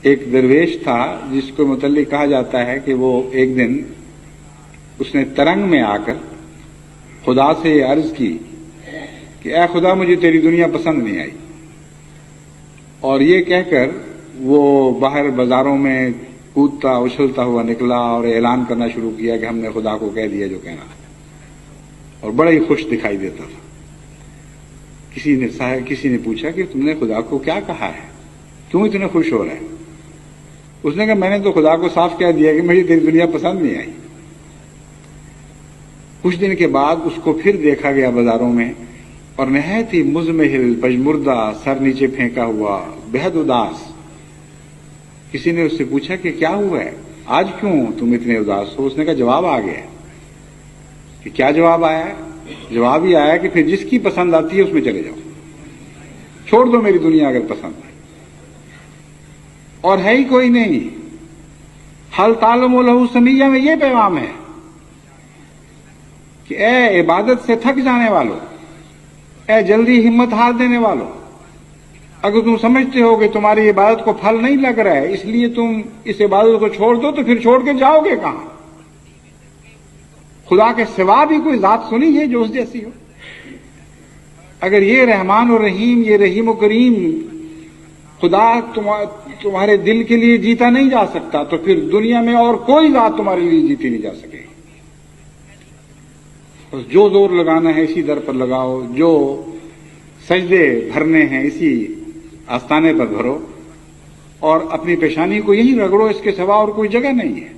ایک درویش تھا جس کو متعلق کہا جاتا ہے کہ وہ ایک دن اس نے ترنگ میں آ کر خدا سے یہ عرض کی کہ اے خدا مجھے تیری دنیا پسند نہیں آئی، اور یہ کہہ کر وہ باہر بازاروں میں کودتا اچھلتا ہوا نکلا اور اعلان کرنا شروع کیا کہ ہم نے خدا کو کہہ دیا جو کہنا ہے، اور بڑا ہی خوش دکھائی دیتا تھا۔ کسی نے پوچھا کہ تم نے خدا کو کیا کہا ہے، کیوں اتنے خوش ہو رہے ہیں؟ اس نے کہا میں نے تو خدا کو صاف کہہ دیا کہ مجھے تیری دنیا پسند نہیں آئی۔ کچھ دن کے بعد اس کو پھر دیکھا گیا بازاروں میں، اور نہایت ہی مزمحل، پژمردہ، سر نیچے پھینکا ہوا، بےحد اداس۔ کسی نے اس سے پوچھا کہ کیا ہوا ہے، آج کیوں تم اتنے اداس ہو؟ اس نے کہا جواب آ گیا ہے۔ کہ کیا جواب آیا ہے؟ جواب یہ آیا کہ پھر جس کی پسند آتی ہے اس میں چلے جاؤ، چھوڑ دو میری دنیا اگر پسند ہے، اور ہے ہی کوئی نہیں۔ حل تعلم لہ سمیہ میں یہ پیغام ہے کہ اے عبادت سے تھک جانے والوں، اے جلدی ہمت ہار دینے والوں، اگر تم سمجھتے ہو کہ تمہاری عبادت کو پھل نہیں لگ رہا ہے اس لیے تم اس عبادت کو چھوڑ دو، تو پھر چھوڑ کے جاؤ گے کہاں؟ خدا کے سوا بھی کوئی ذات سنی ہے جو اس جیسی ہو؟ اگر یہ رحمان و رحیم، یہ رحیم و کریم خدا تمہارے دل کے لیے جیتا نہیں جا سکتا، تو پھر دنیا میں اور کوئی ذات تمہارے لیے جیتی نہیں جا سکے۔ بس جو زور لگانا ہے اسی در پر لگاؤ، جو سجدے بھرنے ہیں اسی آستانے پر بھرو، اور اپنی پیشانی کو یہیں رگڑو، اس کے سوا اور کوئی جگہ نہیں ہے۔